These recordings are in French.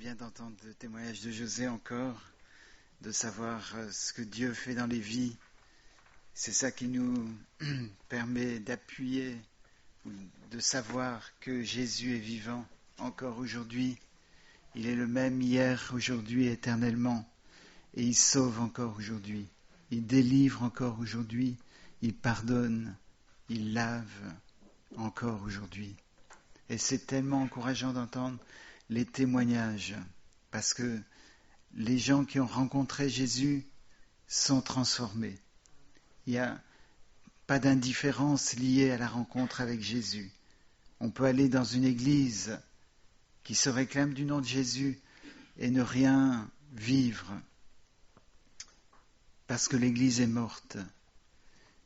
bien d'entendre le témoignage de José encore, de savoir ce que Dieu fait dans les vies. C'est ça qui nous permet d'appuyer, de savoir que Jésus est vivant encore aujourd'hui. Il est le même hier, aujourd'hui, éternellement. Et il sauve encore aujourd'hui. Il délivre encore aujourd'hui. Il pardonne. Il lave encore aujourd'hui. Et c'est tellement encourageant d'entendre les témoignages, parce que les gens qui ont rencontré Jésus sont transformés. Il n'y a pas d'indifférence liée à la rencontre avec Jésus. On peut aller dans une église qui se réclame du nom de Jésus et ne rien vivre, parce que l'église est morte.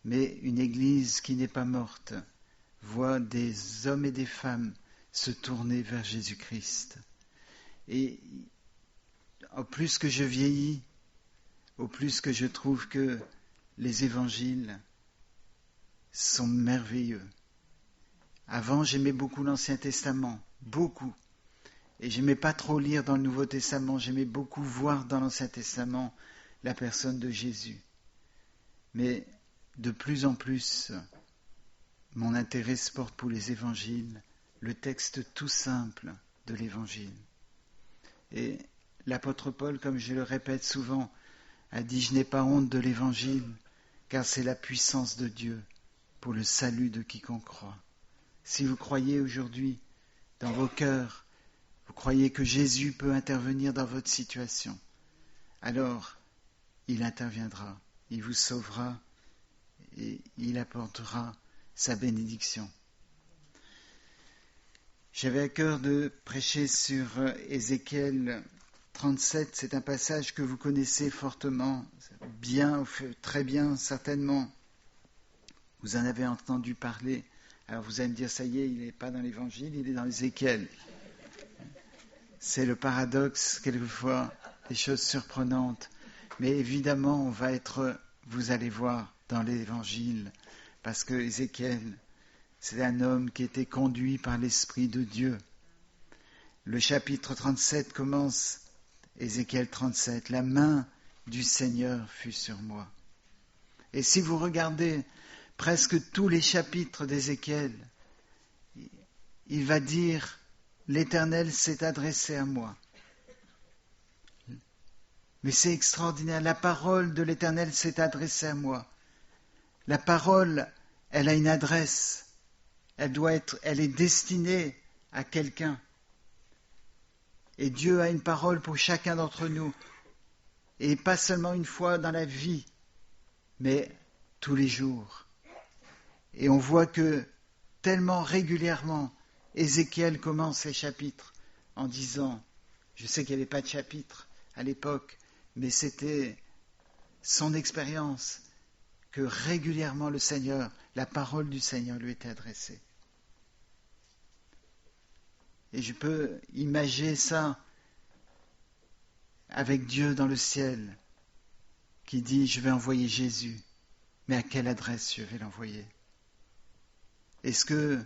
Mais une église qui n'est pas morte voit des hommes et des femmes se tourner vers Jésus-Christ. Et au plus que je vieillis, au plus que je trouve que les évangiles sont merveilleux. Avant, j'aimais beaucoup l'Ancien Testament, beaucoup. Et j'aimais pas trop lire dans le Nouveau Testament, j'aimais beaucoup voir dans l'Ancien Testament la personne de Jésus. Mais de plus en plus, mon intérêt se porte pour les évangiles, le texte tout simple de l'évangile. Et l'apôtre Paul, comme je le répète souvent, a dit « Je n'ai pas honte de l'évangile, car c'est la puissance de Dieu pour le salut de quiconque croit. » Si vous croyez aujourd'hui dans vos cœurs, vous croyez que Jésus peut intervenir dans votre situation, alors il interviendra, il vous sauvera et il apportera sa bénédiction. J'avais à cœur de prêcher sur Ézéchiel 37, c'est un passage que vous connaissez fortement, bien, très bien certainement. Vous en avez entendu parler. Alors vous allez me dire, ça y est, il n'est pas dans l'Évangile, il est dans Ézéchiel. C'est le paradoxe, quelquefois, des choses surprenantes. Mais évidemment, vous allez voir dans l'Évangile, parce que Ézéchiel, c'est un homme qui était conduit par l'Esprit de Dieu. Le chapitre 37 commence, Ézéchiel 37, « La main du Seigneur fut sur moi. » Et si vous regardez presque tous les chapitres d'Ézéchiel, il va dire « L'Éternel s'est adressé à moi ». Mais c'est extraordinaire, la parole de l'Éternel s'est adressée à moi. La parole, elle a une adresse, elle est destinée à quelqu'un. Et Dieu a une parole pour chacun d'entre nous. Et pas seulement une fois dans la vie, mais tous les jours. Et on voit que tellement régulièrement, Ézéchiel commence les chapitres en disant, je sais qu'il n'y avait pas de chapitre à l'époque, mais c'était son expérience que régulièrement le Seigneur, la parole du Seigneur lui était adressée. Et je peux imaginer ça avec Dieu dans le ciel, qui dit, je vais envoyer Jésus, mais à quelle adresse je vais l'envoyer? Est-ce que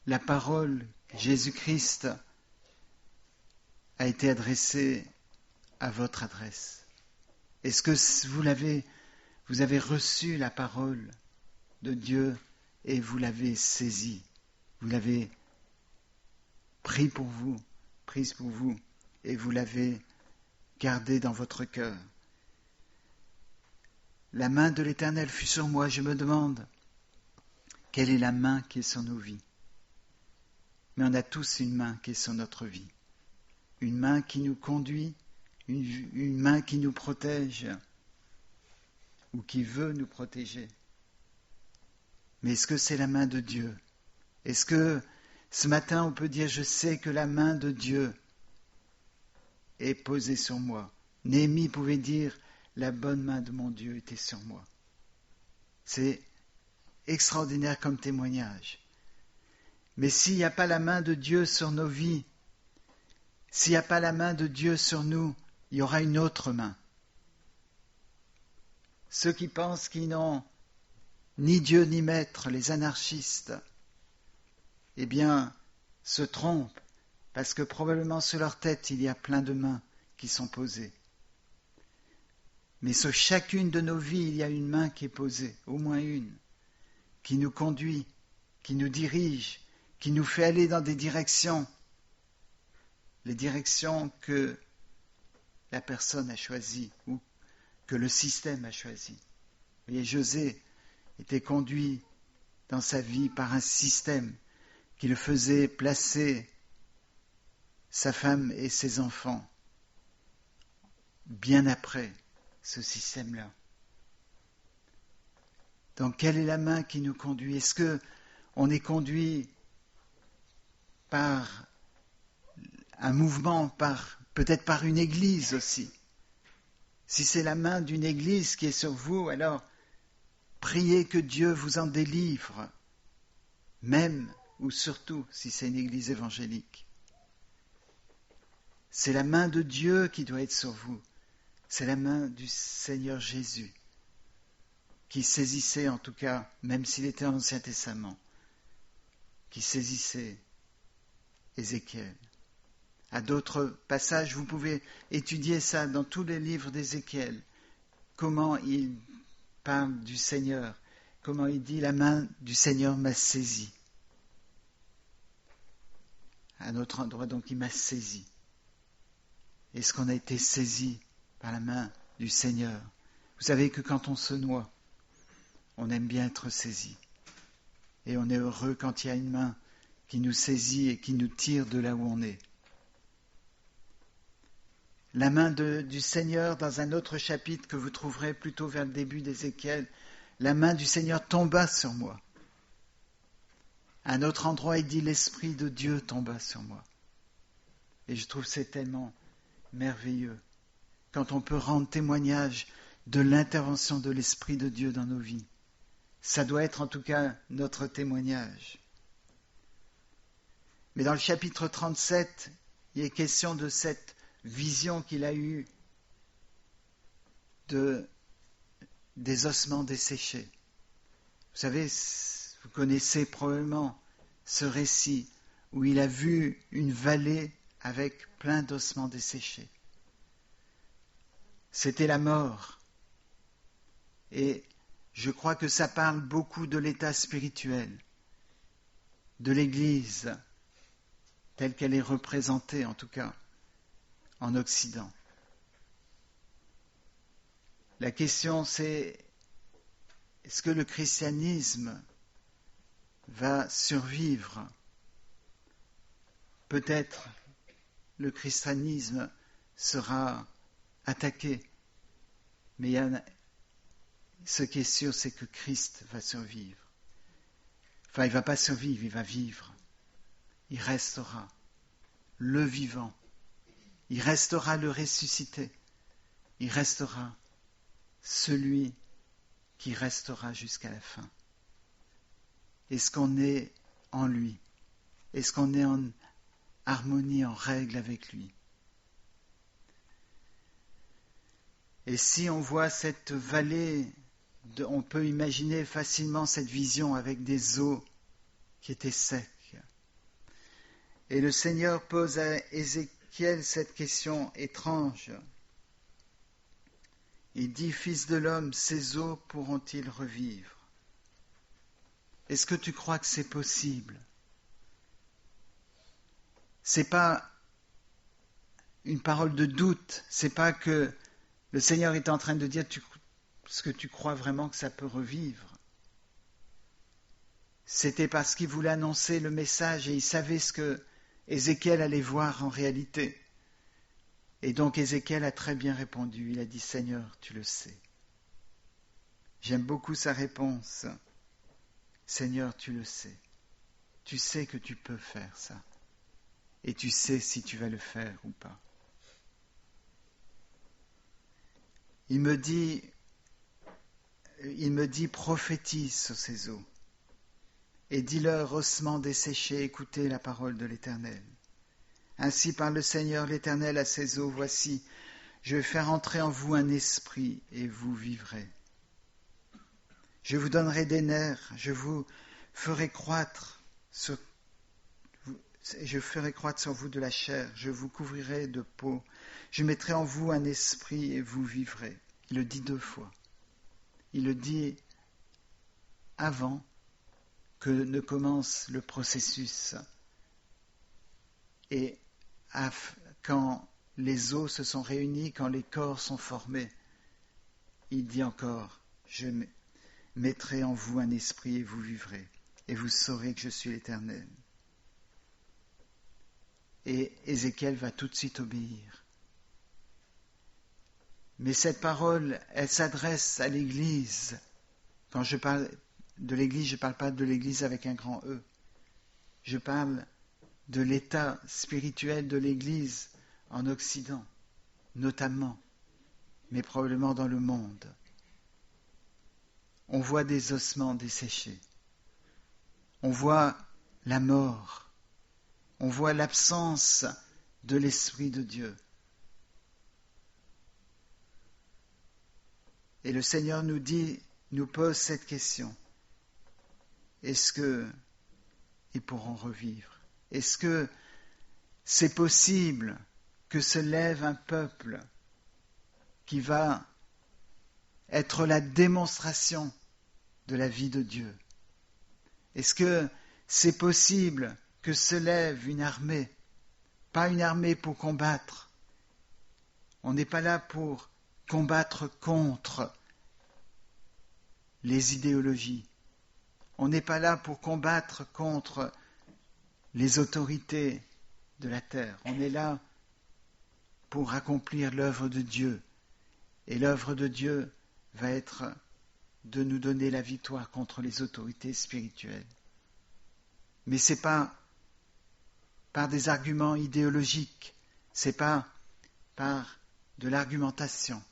la parole, Jésus-Christ, a été adressée à votre adresse? Est-ce que vous avez reçu la parole de Dieu et vous l'avez saisie? Vous l'avez prise pour vous, et vous l'avez gardée dans votre cœur. La main de l'Éternel fut sur moi. Je me demande, quelle est la main qui est sur nos vies? Mais on a tous une main qui est sur notre vie. Une main qui nous conduit, une main qui nous protège, ou qui veut nous protéger. Mais est-ce que c'est la main de Dieu? Est-ce que ce matin on peut dire, je sais que la main de Dieu est posée sur moi? Néhémie pouvait dire, la bonne main de mon Dieu était sur moi. C'est extraordinaire comme témoignage. Mais s'il n'y a pas la main de Dieu sur nos vies, s'il n'y a pas la main de Dieu sur nous, il y aura une autre main. Ceux qui pensent qu'ils n'ont ni Dieu ni maître, les anarchistes, eh bien, se trompent, parce que probablement sur leur tête, il y a plein de mains qui sont posées. Mais sur chacune de nos vies, il y a une main qui est posée, au moins une, qui nous conduit, qui nous dirige, qui nous fait aller dans des directions, les directions que la personne a choisies ou que le système a choisies. Vous voyez, José était conduit dans sa vie par un système qui le faisait placer sa femme et ses enfants bien après ce système-là. Donc, quelle est la main qui nous conduit? Est-ce qu'on est conduit par un mouvement, peut-être par une église aussi? Si c'est la main d'une église qui est sur vous, alors priez que Dieu vous en délivre, même ou surtout si c'est une église évangélique. C'est la main de Dieu qui doit être sur vous. C'est la main du Seigneur Jésus qui saisissait, en tout cas, même s'il était dans l'Ancien Testament, qui saisissait Ézéchiel. À d'autres passages, vous pouvez étudier ça dans tous les livres d'Ézéchiel, comment il parle du Seigneur, comment il dit « la main du Seigneur m'a saisi ». À un autre endroit, donc, il m'a saisi. Est-ce qu'on a été saisi par la main du Seigneur? Vous savez que quand on se noie, on aime bien être saisi. Et on est heureux quand il y a une main qui nous saisit et qui nous tire de là où on est. La main du Seigneur, dans un autre chapitre que vous trouverez plutôt vers le début d'Ézéchiel, la main du Seigneur tomba sur moi. À un autre endroit, il dit « l'Esprit de Dieu tomba sur moi ». Et je trouve que c'est tellement merveilleux quand on peut rendre témoignage de l'intervention de l'Esprit de Dieu dans nos vies. Ça doit être en tout cas notre témoignage. Mais dans le chapitre 37, il est question de cette vision qu'il a eue des ossements desséchés. Vous savez, vous connaissez probablement ce récit où il a vu une vallée avec plein d'ossements desséchés. C'était la mort. Et je crois que ça parle beaucoup de l'état spirituel, de l'Église, telle qu'elle est représentée, en tout cas, en Occident. La question, c'est, est-ce que le christianisme va survivre? Peut-être le christianisme sera attaqué, mais ce qui est sûr, c'est que Christ va survivre. Enfin, il ne va pas survivre, il va vivre. Il restera le vivant. Il restera le ressuscité. Il restera celui qui restera jusqu'à la fin. Est-ce qu'on est en lui? Est-ce qu'on est en harmonie, en règle avec lui? Et si on voit cette vallée, on peut imaginer facilement cette vision avec des eaux qui étaient secs. Et le Seigneur pose à Ézéchiel cette question étrange. Il dit, « Fils de l'homme, ces eaux pourront-ils revivre ?» Est-ce que tu crois que c'est possible? C'est pas une parole de doute, c'est pas que le Seigneur est en train de dire ce que tu crois vraiment que ça peut revivre. C'était parce qu'il voulait annoncer le message et il savait ce que Ézéchiel allait voir en réalité. Et donc Ézéchiel a très bien répondu, il a dit « Seigneur, tu le sais ». J'aime beaucoup sa réponse. « Seigneur, tu le sais. Tu sais que tu peux faire ça. Et tu sais si tu vas le faire ou pas. » Il me dit, prophétise sur ces eaux et dis-leur, ossements desséchés, écoutez la parole de l'Éternel. Ainsi parle le Seigneur l'Éternel à ces eaux, voici, je vais faire entrer en vous un esprit et vous vivrez. Je vous donnerai des nerfs, je vous ferai croître Je ferai croître sur vous de la chair, je vous couvrirai de peau, je mettrai en vous un esprit et vous vivrez. Il le dit 2 fois. Il le dit avant que ne commence le processus. Et quand les os se sont réunis, quand les corps sont formés, il dit encore, je mettrai en vous un esprit et vous vivrez, et vous saurez que je suis l'Éternel. Et Ézéchiel va tout de suite obéir. Mais cette parole, elle s'adresse à l'Église. Quand je parle de l'Église, je ne parle pas de l'Église avec un grand E. Je parle de l'état spirituel de l'Église en Occident, notamment, mais probablement dans le monde. On voit des ossements desséchés. On voit la mort. On voit l'absence de l'Esprit de Dieu. Et le Seigneur nous pose cette question. Est-ce qu'ils pourront revivre? Est-ce que c'est possible que se lève un peuple qui va être la démonstration de la vie de Dieu? Est-ce que c'est possible que se lève une armée, pas une armée pour combattre? On n'est pas là pour combattre contre les idéologies. On n'est pas là pour combattre contre les autorités de la terre. On est là pour accomplir l'œuvre de Dieu. Et l'œuvre de Dieu va être de nous donner la victoire contre les autorités spirituelles. Mais ce n'est pas par des arguments idéologiques, ce n'est pas par de l'argumentation,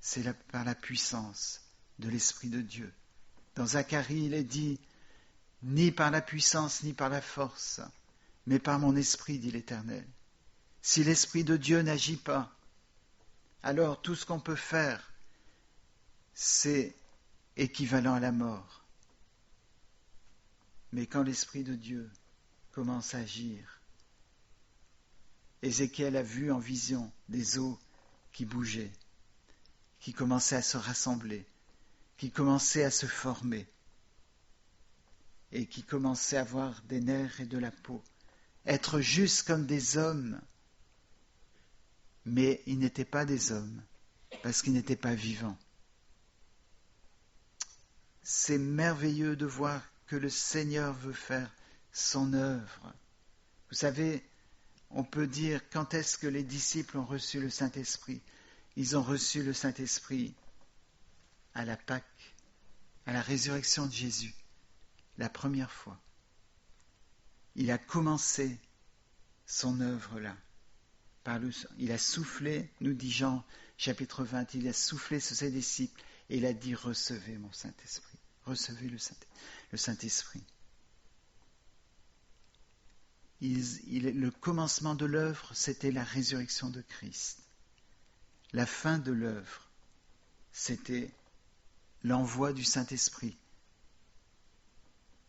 c'est par la puissance de l'Esprit de Dieu. Dans Zacharie, il est dit, ni par la puissance, ni par la force, mais par mon esprit, dit l'Éternel. Si l'Esprit de Dieu n'agit pas, alors tout ce qu'on peut faire, c'est équivalent à la mort. Mais quand l'Esprit de Dieu commence à agir, Ézéchiel a vu en vision des eaux qui bougeaient, qui commençaient à se rassembler, qui commençaient à se former et qui commençaient à avoir des nerfs et de la peau, être juste comme des hommes, mais ils n'étaient pas des hommes parce qu'ils n'étaient pas vivants. C'est merveilleux de voir que le Seigneur veut faire son œuvre. Vous savez, on peut dire quand est-ce que les disciples ont reçu le Saint-Esprit? Ils ont reçu le Saint-Esprit à la Pâque, à la résurrection de Jésus, la première fois. Il a commencé son œuvre là. Il a soufflé, nous dit Jean chapitre 20, il a soufflé sur ses disciples et il a dit recevez mon Saint-Esprit, recevez le Saint-Esprit. Le commencement de l'œuvre, c'était la résurrection de Christ. La fin de l'œuvre, c'était l'envoi du Saint-Esprit.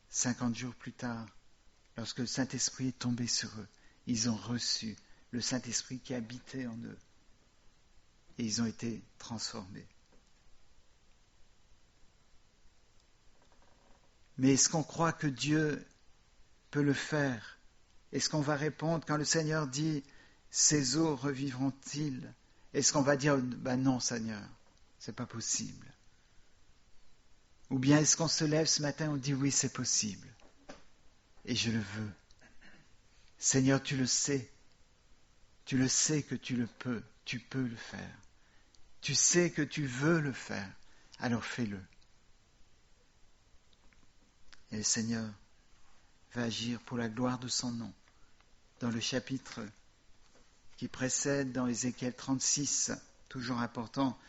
50 jours plus tard, lorsque le Saint-Esprit est tombé sur eux, ils ont reçu le Saint-Esprit qui habitait en eux. Et ils ont été transformés. Mais est-ce qu'on croit que Dieu peut le faire? Est-ce qu'on va répondre quand le Seigneur dit « Ces eaux revivront-ils » Est-ce qu'on va dire « non Seigneur, c'est pas possible » Ou bien est-ce qu'on se lève ce matin et on dit « Oui, c'est possible et je le veux ». Seigneur, tu le sais que tu peux le faire. Tu sais que tu veux le faire, alors fais-le. Et le Seigneur va agir pour la gloire de son nom. Dans le chapitre qui précède, dans Ézéchiel 36, toujours important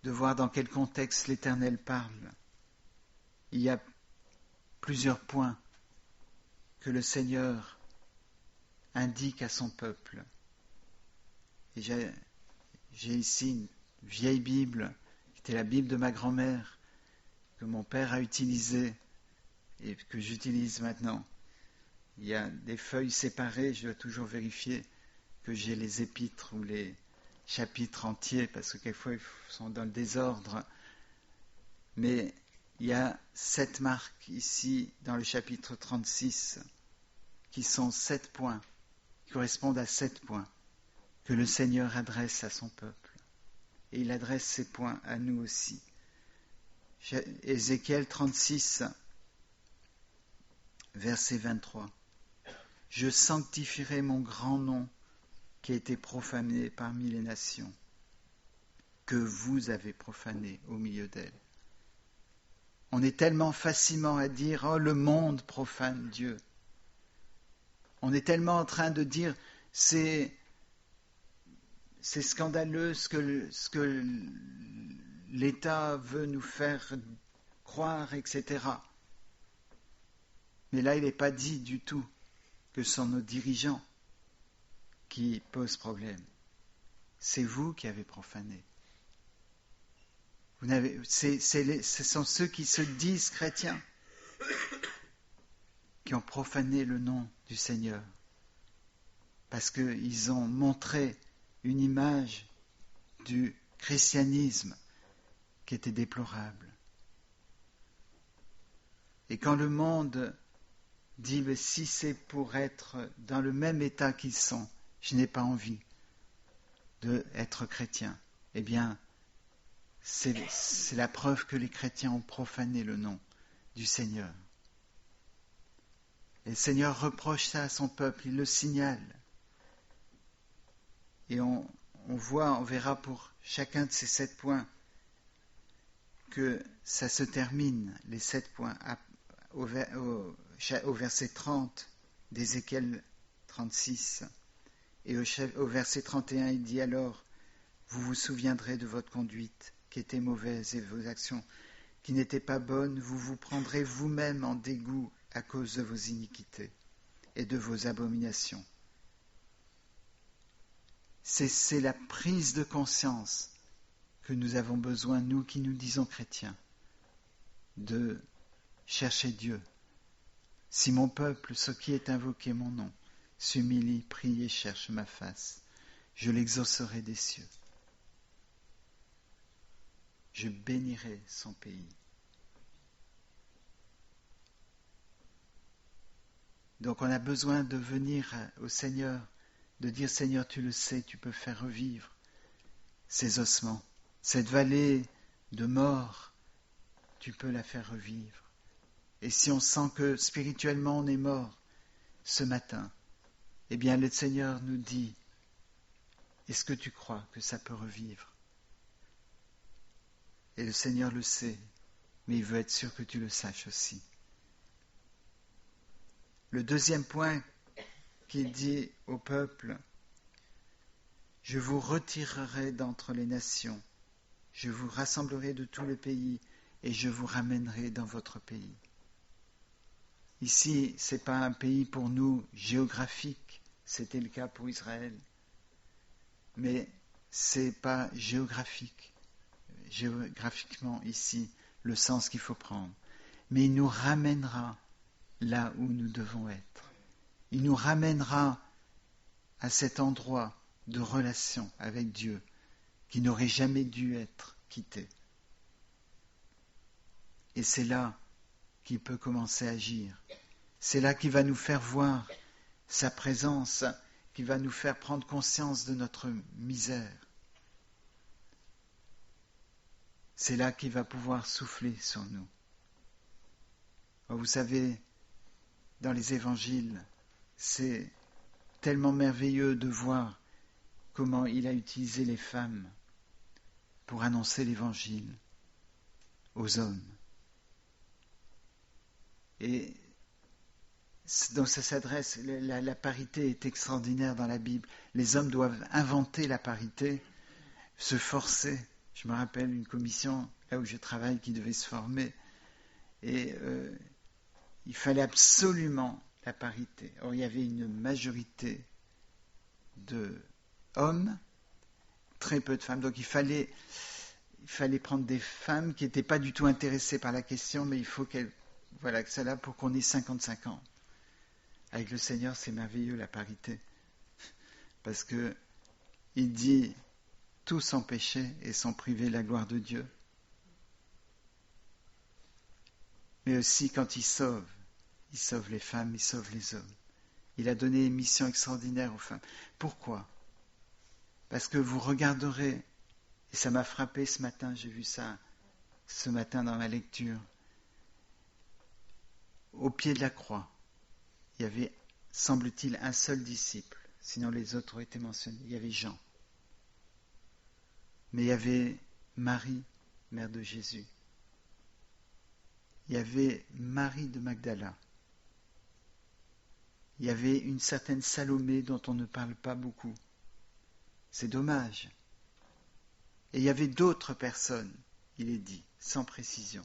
de voir dans quel contexte l'Éternel parle. Il y a plusieurs points que le Seigneur indique à son peuple. Et j'ai ici une vieille Bible, qui était la Bible de ma grand-mère, que mon père a utilisée et que j'utilise maintenant. il y a des feuilles séparées, je dois toujours vérifier que j'ai les épîtres ou les chapitres entiers, parce que quelquefois ils sont dans le désordre. Mais il y a 7 marques ici dans le chapitre 36 qui sont 7 points, qui correspondent à 7 points que le Seigneur adresse à son peuple. Et il adresse ces points à nous aussi. Ézéchiel 36, verset 23. Je sanctifierai mon grand nom qui a été profané parmi les nations, que vous avez profané au milieu d'elles. On est tellement facilement à dire « Oh, le monde profane Dieu ». On est tellement en train de dire « C'est scandaleux ce que l'État veut nous faire croire, etc. » Mais là, il n'est pas dit du tout que ce sont nos dirigeants qui posent problème. C'est vous qui avez profané. Ce sont ceux qui se disent chrétiens qui ont profané le nom du Seigneur parce qu'ils ont montré une image du christianisme qui était déplorable. Et quand le monde dit « si c'est pour être dans le même état qu'ils sont, je n'ai pas envie d'être chrétien », eh bien, c'est la preuve que les chrétiens ont profané le nom du Seigneur. Et le Seigneur reproche ça à son peuple, il le signale. Et on verra pour chacun de ces 7 points que ça se termine, les 7 points, au verset 30 d'Ézéchiel 36. Et au verset 31, il dit alors, vous vous souviendrez de votre conduite qui était mauvaise et vos actions qui n'étaient pas bonnes, vous vous prendrez vous-même en dégoût à cause de vos iniquités et de vos abominations. C'est la prise de conscience que nous avons besoin, nous qui nous disons chrétiens, de chercher Dieu. Si mon peuple, ce qui est invoqué mon nom, s'humilie, prie et cherche ma face, je l'exaucerai des cieux. Je bénirai son pays. Donc on a besoin de venir au Seigneur, de dire Seigneur, tu le sais, tu peux faire revivre ces ossements. Cette vallée de mort, tu peux la faire revivre. Et si on sent que spirituellement on est mort ce matin, eh bien le Seigneur nous dit, est-ce que tu crois que ça peut revivre ? Et le Seigneur le sait, mais il veut être sûr que tu le saches aussi. Le deuxième point qu'il dit au peuple, je vous retirerai d'entre les nations, je vous rassemblerai de tous les pays et je vous ramènerai dans votre pays. Ici, ce n'est pas un pays pour nous géographique, c'était le cas pour Israël, mais ce n'est pas géographiquement ici le sens qu'il faut prendre. Mais il nous ramènera là où nous devons être. Il nous ramènera à cet endroit de relation avec Dieu qui n'aurait jamais dû être quitté. Et c'est là qu'il peut commencer à agir. C'est là qu'il va nous faire voir sa présence, qu'il va nous faire prendre conscience de notre misère. C'est là qu'il va pouvoir souffler sur nous. Vous savez, dans les évangiles, c'est tellement merveilleux de voir comment il a utilisé les femmes pour annoncer l'évangile aux hommes. Et donc ça s'adresse, la parité est extraordinaire dans la Bible. Les hommes doivent inventer la parité, se forcer. Je me rappelle une commission, là où je travaille, qui devait se former. Et il fallait absolument la parité. Or, il y avait une majorité d'hommes, très peu de femmes. Donc, il fallait prendre des femmes qui n'étaient pas du tout intéressées par la question, mais il faut que ça là pour qu'on ait 50-50. Avec le Seigneur, c'est merveilleux la parité. Parce que il dit tous sans péché et sans priver la gloire de Dieu. Mais aussi quand il sauve les femmes, il sauve les hommes. Il a donné une mission extraordinaire aux femmes. Pourquoi ? Parce que vous regarderez, et ça m'a frappé ce matin, j'ai vu ça ce matin dans ma lecture, au pied de la croix, il y avait, semble-t-il, un seul disciple, sinon les autres ont été mentionnés. Il y avait Jean. Mais il y avait Marie, mère de Jésus. Il y avait Marie de Magdala. Il y avait une certaine Salomé dont on ne parle pas beaucoup. C'est dommage. Et il y avait d'autres personnes, il est dit, sans précision.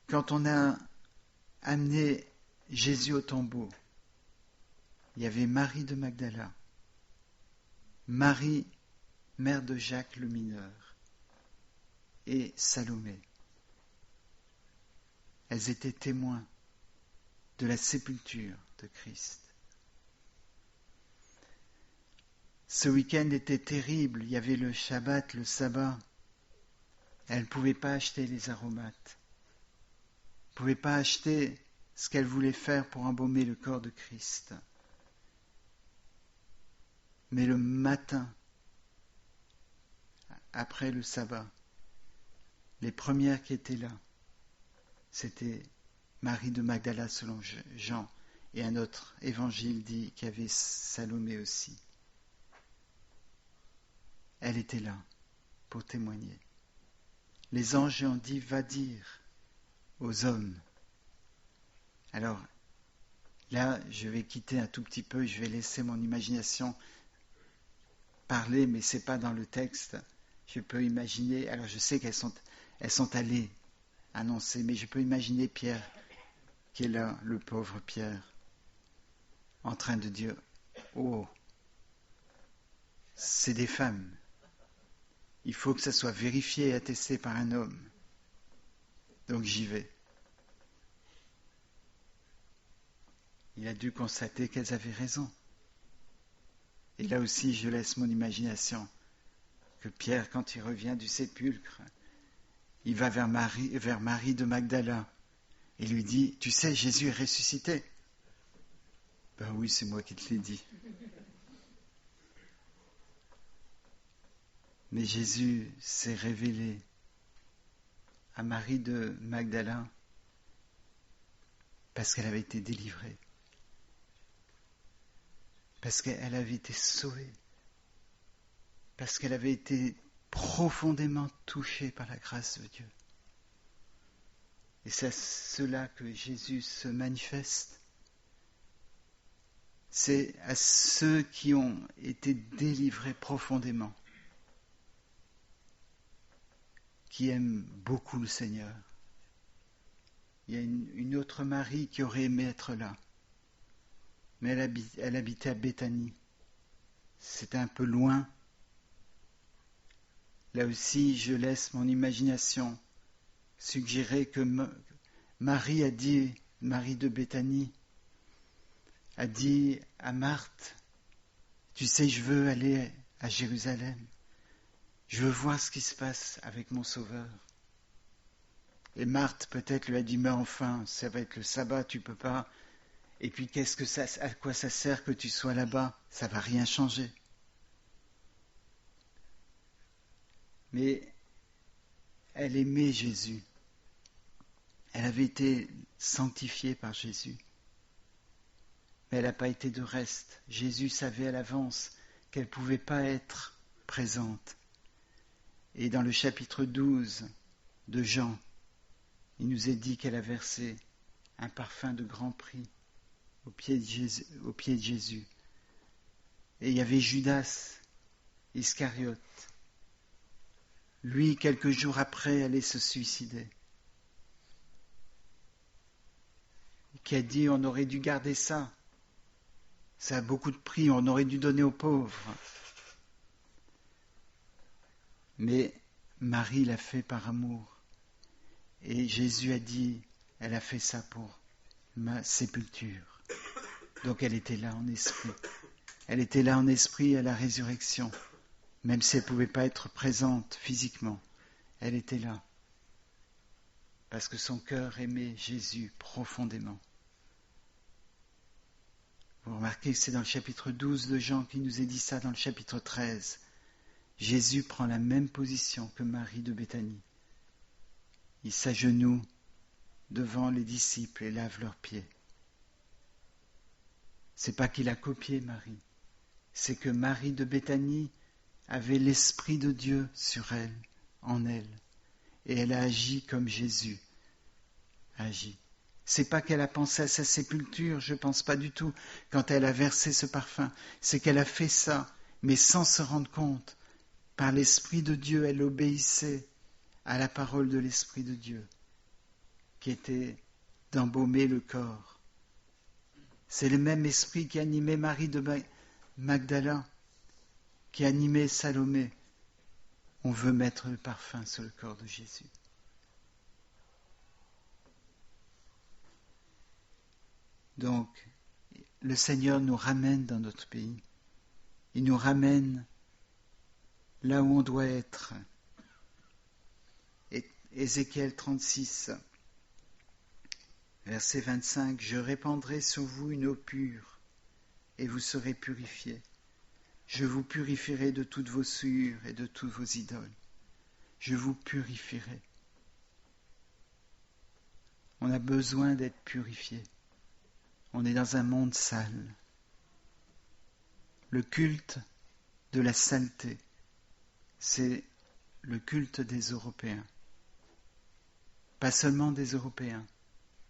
Quand on a amené Jésus au tombeau, il y avait Marie de Magdala, Marie, mère de Jacques le mineur, et Salomé. Elles étaient témoins de la sépulture de Christ. Ce week-end était terrible, il y avait le Shabbat, le sabbat. Elle ne pouvait pas acheter les aromates. Elle ne pouvait pas acheter ce qu'elle voulait faire pour embaumer le corps de Christ. Mais le matin, après le sabbat, les premières qui étaient là, c'était Marie de Magdala selon Jean, et un autre évangile dit qu'il y avait Salomé aussi. Elle était là pour témoigner. Les anges ont dit, va dire aux hommes. Alors, là, je vais quitter un tout petit peu, je vais laisser mon imagination parler, mais ce n'est pas dans le texte. Je peux imaginer, alors je sais qu'elles sont allées annoncer, mais je peux imaginer Pierre, qui est là, le pauvre Pierre, en train de dire, oh, c'est des femmes. Il faut que ça soit vérifié et attesté par un homme. Donc j'y vais. Il a dû constater qu'elles avaient raison. Et là aussi, je laisse mon imagination. Que Pierre, quand il revient du sépulcre, il va vers Marie de Magdala et lui dit, tu sais, Jésus est ressuscité. Ben oui, c'est moi qui te l'ai dit. Mais Jésus s'est révélé à Marie de Magdala parce qu'elle avait été délivrée, parce qu'elle avait été sauvée, parce qu'elle avait été profondément touchée par la grâce de Dieu. Et c'est à cela que Jésus se manifeste. C'est à ceux qui ont été délivrés profondément, qui aiment beaucoup le Seigneur. Il y a une autre Marie qui aurait aimé être là, mais elle habitait à Béthanie. C'était un peu loin. Là aussi, je laisse mon imagination suggérer que Marie de Béthanie, a dit à Marthe, tu sais, je veux aller à Jérusalem. Je veux voir ce qui se passe avec mon Sauveur. Et Marthe peut-être lui a dit, mais enfin, ça va être le sabbat, tu peux pas. Et puis à quoi ça sert que tu sois là-bas? Ça va rien changer. Mais elle aimait Jésus. Elle avait été sanctifiée par Jésus. Mais elle n'a pas été de reste. Jésus savait à l'avance qu'elle ne pouvait pas être présente. Et dans le chapitre 12 de Jean, il nous est dit qu'elle a versé un parfum de grand prix au pied de Jésus. Et il y avait Judas Iscariote. Lui, quelques jours après, allait se suicider. Qui a dit, on aurait dû garder ça. Ça a beaucoup de prix, on aurait dû donner aux pauvres. Mais Marie l'a fait par amour. Et Jésus a dit, Elle a fait ça pour ma sépulture. Donc elle était là en esprit. Elle était là en esprit à la résurrection. Même si elle ne pouvait pas être présente physiquement, elle était là. Parce que son cœur aimait Jésus profondément. Vous remarquez que c'est dans le chapitre 12 de Jean qui nous est dit ça dans le chapitre 13. Jésus prend la même position que Marie de Béthanie. Il s'agenouille devant les disciples et lave leurs pieds. C'est pas qu'il a copié Marie, c'est que Marie de Béthanie avait l'Esprit de Dieu sur elle, en elle, et elle a agi comme Jésus a agi. C'est pas qu'elle a pensé à sa sépulture, je pense pas du tout, quand elle a versé ce parfum, c'est qu'elle a fait ça, mais sans se rendre compte. Par l'Esprit de Dieu, elle obéissait à la parole de l'Esprit de Dieu, qui était d'embaumer le corps. C'est le même esprit qui animait Marie de Magdala, qui animait Salomé. On veut mettre le parfum sur le corps de Jésus. Donc, le Seigneur nous ramène dans notre pays. Il nous ramène là où on doit être. Ézéchiel 36, verset 25, « Je répandrai sur vous une eau pure, et vous serez purifiés. Je vous purifierai de toutes vos souillures et de toutes vos idoles. Je vous purifierai. » On a besoin d'être purifié. On est dans un monde sale. Le culte de la saleté, c'est le culte des Européens. Pas seulement des Européens,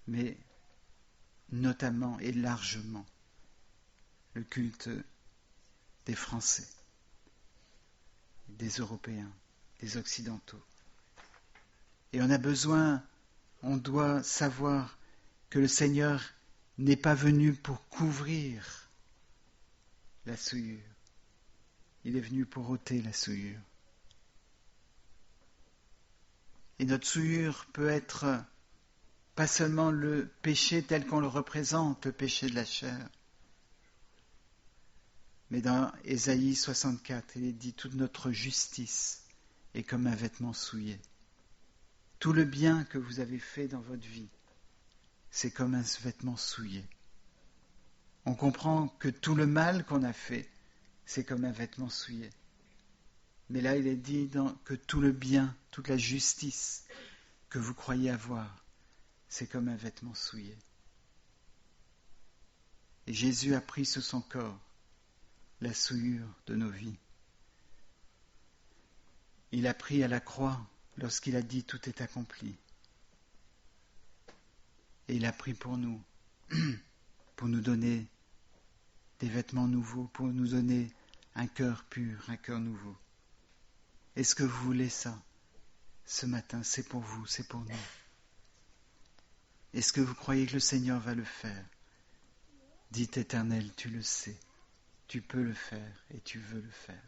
mais notamment et largement le culte des Français, des Européens, des Occidentaux. Et on a besoin, on doit savoir que le Seigneur n'est pas venu pour couvrir la souillure. Il est venu pour ôter la souillure. Et notre souillure peut être pas seulement le péché tel qu'on le représente, le péché de la chair, mais dans Ésaïe 64, il est dit « Toute notre justice est comme un vêtement souillé ». Tout le bien que vous avez fait dans votre vie, c'est comme un vêtement souillé. On comprend que tout le mal qu'on a fait, c'est comme un vêtement souillé. Mais là, il est dit que tout le bien, toute la justice que vous croyez avoir, c'est comme un vêtement souillé. Et Jésus a pris sur son corps la souillure de nos vies. Il a pris à la croix lorsqu'il a dit « Tout est accompli ». Et il a pris pour nous donner des vêtements nouveaux, pour nous donner un cœur pur, un cœur nouveau. Est-ce que vous voulez ça ce matin? C'est pour vous, c'est pour nous. Est-ce que vous croyez que le Seigneur va le faire? Dites Éternel, tu le sais, tu peux le faire et tu veux le faire.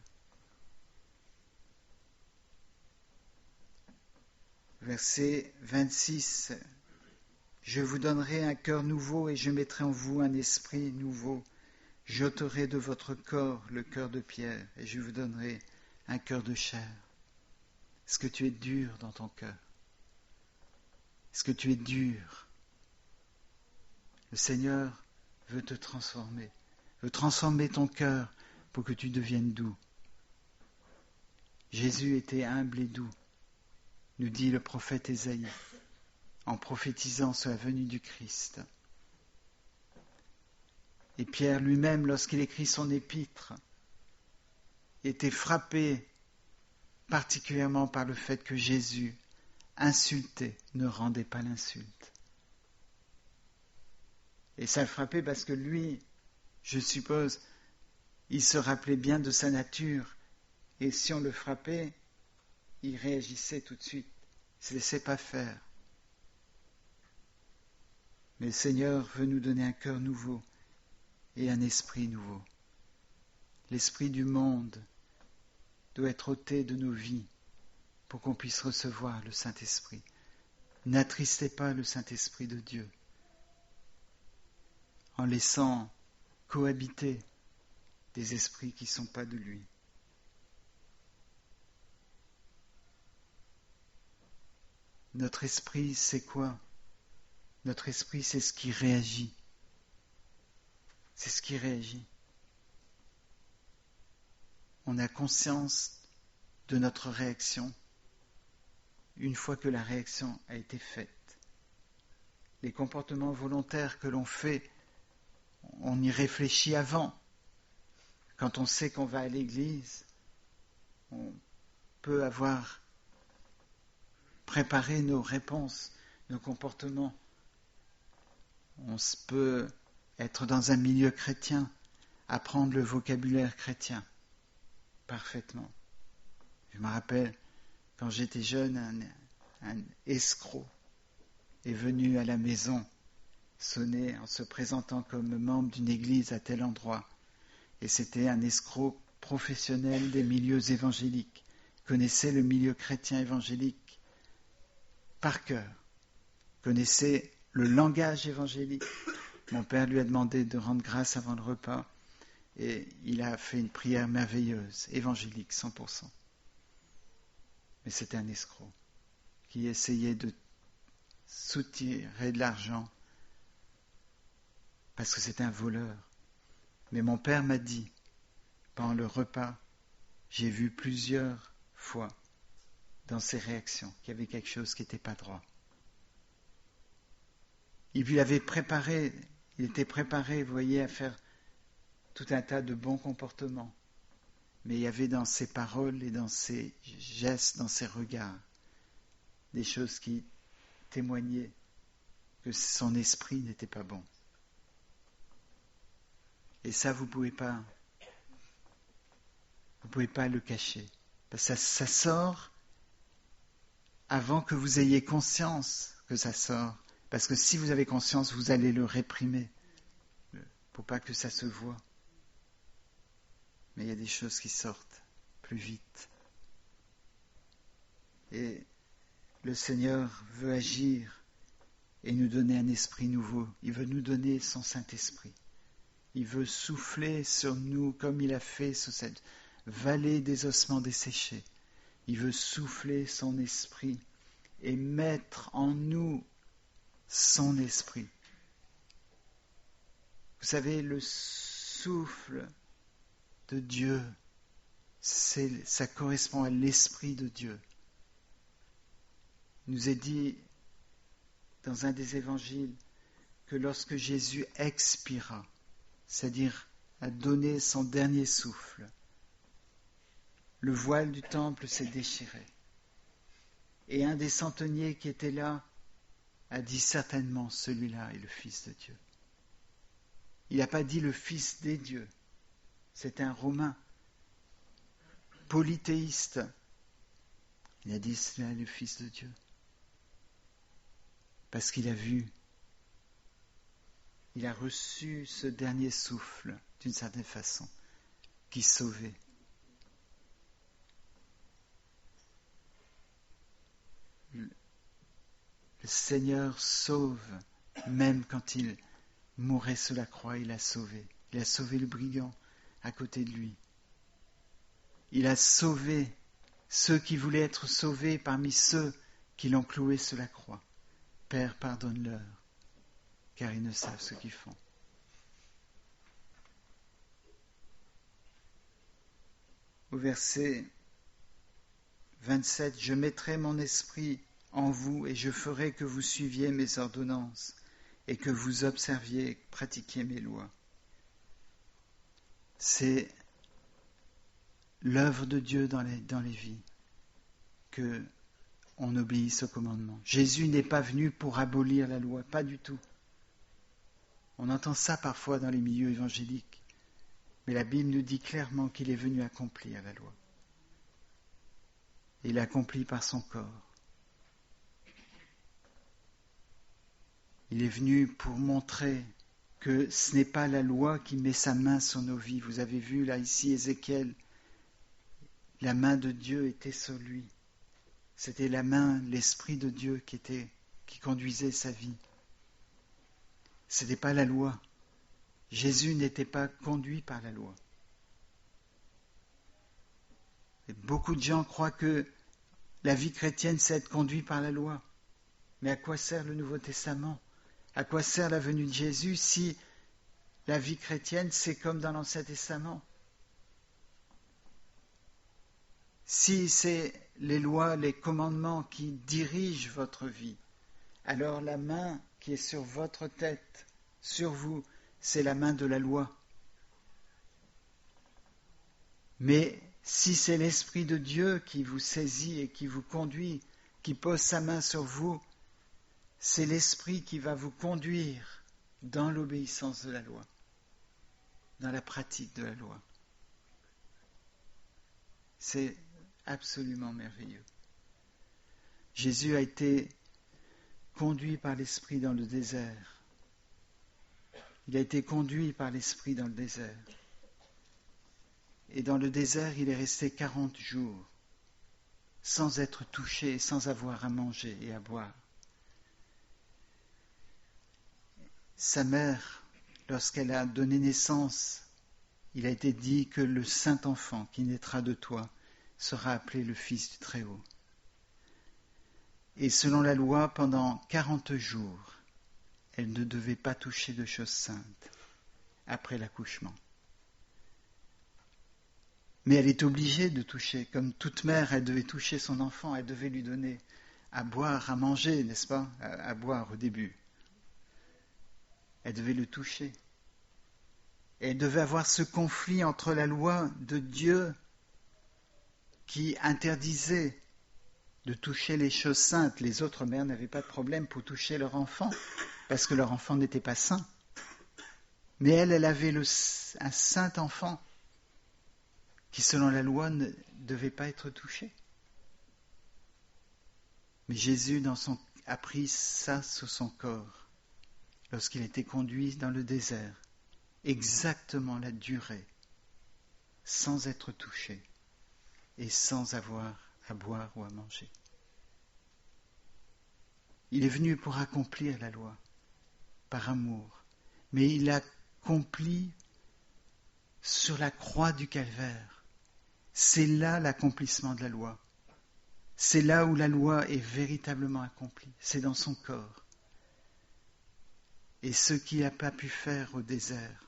Verset 26, « Je vous donnerai un cœur nouveau et je mettrai en vous un esprit nouveau. J'ôterai de votre corps le cœur de pierre et je vous donnerai un cœur de chair. » Est-ce que tu es dur dans ton cœur? Est-ce que tu es dur? Le Seigneur veut te transformer, veut transformer ton cœur pour que tu deviennes doux. Jésus était humble et doux, nous dit le prophète Ésaïe, en prophétisant sur la venue du Christ. Et Pierre lui-même, lorsqu'il écrit son épître, était frappé particulièrement par le fait que Jésus, insulté, ne rendait pas l'insulte. Et ça le frappait parce que lui, je suppose, il se rappelait bien de sa nature, et si on le frappait, il réagissait tout de suite, il ne se laissait pas faire. Mais le Seigneur veut nous donner un cœur nouveau et un esprit nouveau. L'esprit du monde doit être ôté de nos vies pour qu'on puisse recevoir le Saint-Esprit. N'attristez pas le Saint-Esprit de Dieu en laissant cohabiter des esprits qui ne sont pas de lui. Notre esprit, c'est quoi? Notre esprit, c'est ce qui réagit. C'est ce qui réagit. On a conscience de notre réaction une fois que la réaction a été faite. Les comportements volontaires que l'on fait, on y réfléchit avant. Quand on sait qu'on va à l'église, on peut avoir préparé nos réponses, nos comportements. On peut être dans un milieu chrétien, apprendre le vocabulaire chrétien parfaitement. Je me rappelle, quand j'étais jeune, un escroc est venu à la maison sonner en se présentant comme membre d'une église à tel endroit. Et c'était un escroc professionnel des milieux évangéliques. Il connaissait le milieu chrétien évangélique par cœur. Il connaissait le langage évangélique. Mon père lui a demandé de rendre grâce avant le repas et il a fait une prière merveilleuse, évangélique, 100%. Mais c'était un escroc qui essayait de soutirer de l'argent parce que c'était un voleur. Mais mon père m'a dit, pendant le repas, j'ai vu plusieurs fois dans ses réactions qu'il y avait quelque chose qui n'était pas droit. Il était préparé, vous voyez, à faire tout un tas de bons comportements. Mais il y avait dans ses paroles et dans ses gestes, dans ses regards, des choses qui témoignaient que son esprit n'était pas bon. Et ça, vous ne pouvez pas le cacher. Parce que ça sort avant que vous ayez conscience que ça sort. Parce que si vous avez conscience, vous allez le réprimer. Pour pas que ça se voie. Mais il y a des choses qui sortent plus vite. Et le Seigneur veut agir et nous donner un esprit nouveau. Il veut nous donner son Saint-Esprit. Il veut souffler sur nous comme il a fait sur cette vallée des ossements desséchés. Il veut souffler son esprit et mettre en nous son esprit. Vous savez, le souffle de Dieu, ça correspond à l'esprit de Dieu. Il nous est dit dans un des évangiles que lorsque Jésus expira, c'est-à-dire a donné son dernier souffle, le voile du temple s'est déchiré. Et un des centeniers qui était là a dit certainement, celui-là est le Fils de Dieu. Il n'a pas dit le Fils des dieux. C'est un Romain polythéiste. Il a dit celui-là est le Fils de Dieu. Parce qu'il a vu, il a reçu ce dernier souffle, d'une certaine façon, qui sauvait. Le Seigneur sauve, même quand il mourait sur la croix, il a sauvé. Il a sauvé le brigand à côté de lui. Il a sauvé ceux qui voulaient être sauvés parmi ceux qui l'ont cloué sur la croix. Père, pardonne-leur, car ils ne savent ce qu'ils font. Au verset 27, « Je mettrai mon esprit en vous et je ferai que vous suiviez mes ordonnances et que vous observiez et pratiquiez mes lois. » C'est l'œuvre de Dieu dans les vies, qu'on obéisse au commandement. Jésus n'est pas venu pour abolir la loi, pas du tout. On entend ça parfois dans les milieux évangéliques, mais la Bible nous dit clairement qu'il est venu accomplir la loi. Il l'accomplit par son corps. Il est venu pour montrer que ce n'est pas la loi qui met sa main sur nos vies. Vous avez vu là ici Ézéchiel, la main de Dieu était sur lui. C'était la main, l'Esprit de Dieu qui était qui conduisait sa vie. Ce n'était pas la loi. Jésus n'était pas conduit par la loi. Et beaucoup de gens croient que la vie chrétienne, c'est être conduit par la loi. Mais à quoi sert le Nouveau Testament? À quoi sert la venue de Jésus si la vie chrétienne, c'est comme dans l'Ancien Testament? Si c'est les lois, les commandements qui dirigent votre vie, alors la main qui est sur votre tête, sur vous, c'est la main de la loi. Mais si c'est l'Esprit de Dieu qui vous saisit et qui vous conduit, qui pose sa main sur vous, c'est l'Esprit qui va vous conduire dans l'obéissance de la loi, dans la pratique de la loi. C'est absolument merveilleux. Jésus a été conduit par l'Esprit dans le désert. Il a été conduit par l'Esprit dans le désert. Et dans le désert, il est resté 40 jours, sans être touché, sans avoir à manger et à boire. Sa mère, lorsqu'elle a donné naissance, il a été dit que le saint enfant qui naîtra de toi sera appelé le Fils du Très-Haut. Et selon la loi, pendant 40 jours, elle ne devait pas toucher de choses saintes après l'accouchement. Mais elle est obligée de toucher. Comme toute mère, elle devait toucher son enfant, elle devait lui donner à boire, à manger, n'est-ce pas? À boire au début. Elle devait le toucher. Et elle devait avoir ce conflit entre la loi de Dieu qui interdisait de toucher les choses saintes. Les autres mères n'avaient pas de problème pour toucher leur enfant, parce que leur enfant n'était pas saint. Mais elle avait un saint enfant qui, selon la loi, ne devait pas être touché. Mais Jésus a pris ça sur son corps lorsqu'il a été conduit dans le désert, exactement la durée, sans être touché et sans avoir à boire ou à manger. Il est venu pour accomplir la loi, par amour, mais il l'a accompli sur la croix du Calvaire. C'est là l'accomplissement de la loi. C'est là où la loi est véritablement accomplie. C'est dans son corps. Et ce qu'il n'a pas pu faire au désert,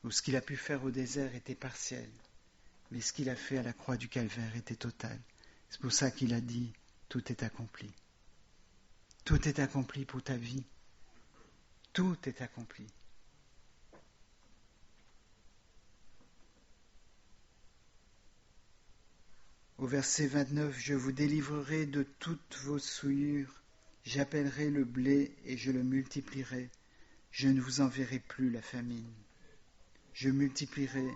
ou ce qu'il a pu faire au désert était partiel, mais ce qu'il a fait à la croix du Calvaire était total. C'est pour ça qu'il a dit, tout est accompli. Tout est accompli pour ta vie. Tout est accompli. Au verset 29, « Je vous délivrerai de toutes vos souillures, j'appellerai le blé et je le multiplierai, je ne vous enverrai plus la famine. Je multiplierai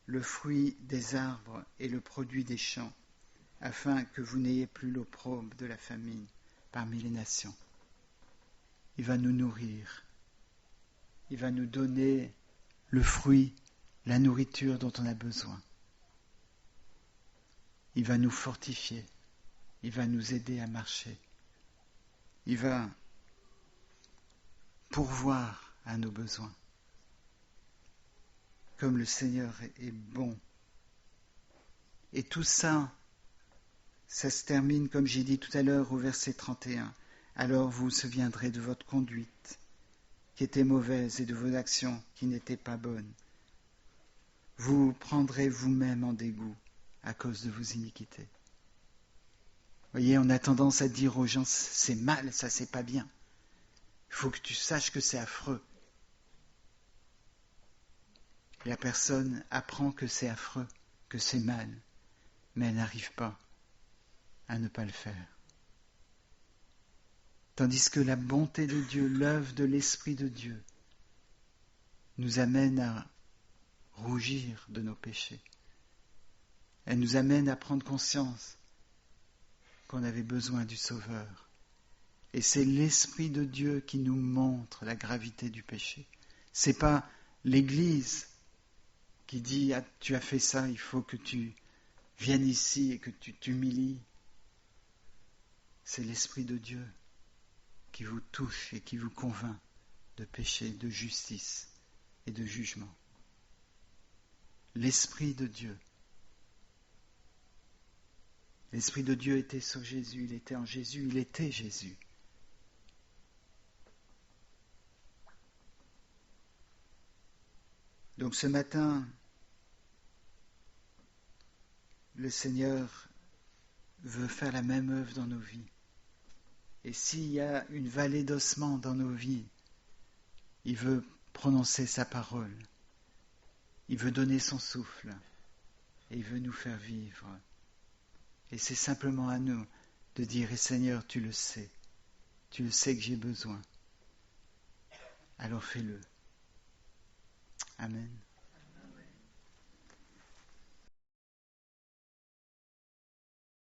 le fruit des arbres et le produit des champs, afin que vous n'ayez plus l'opprobre de la famine parmi les nations. » Il va nous nourrir, il va nous donner le fruit, la nourriture dont on a besoin. Il va nous fortifier, il va nous aider à marcher, il va pourvoir à nos besoins. Comme le Seigneur est bon. Et tout ça, ça se termine, comme j'ai dit tout à l'heure, au verset 31. « Alors vous vous souviendrez de votre conduite, qui était mauvaise, et de vos actions, qui n'étaient pas bonnes. Vous prendrez vous-même en dégoût à cause de vos iniquités. » Vous voyez, on a tendance à dire aux gens, c'est mal, ça c'est pas bien. Il faut que tu saches que c'est affreux. Et la personne apprend que c'est affreux, que c'est mal, mais elle n'arrive pas à ne pas le faire. Tandis que la bonté de Dieu, l'œuvre de l'Esprit de Dieu, nous amène à rougir de nos péchés. Elle nous amène à prendre conscience qu'on avait besoin du Sauveur. Et c'est l'Esprit de Dieu qui nous montre la gravité du péché. C'est pas l'Église qui dit « Ah, tu as fait ça, il faut que tu viennes ici et que tu t'humilies. » c'est l'Esprit de Dieu qui vous touche et qui vous convainc de péché, de justice et de jugement. L'Esprit de Dieu. L'Esprit de Dieu était sur Jésus, il était en Jésus, il était Jésus. Donc ce matin, le Seigneur veut faire la même œuvre dans nos vies. Et s'il y a une vallée d'ossements dans nos vies, il veut prononcer sa parole. Il veut donner son souffle. Et il veut nous faire vivre. Et c'est simplement à nous de dire, et Seigneur, tu le sais que j'ai besoin. Alors fais-le. Amen.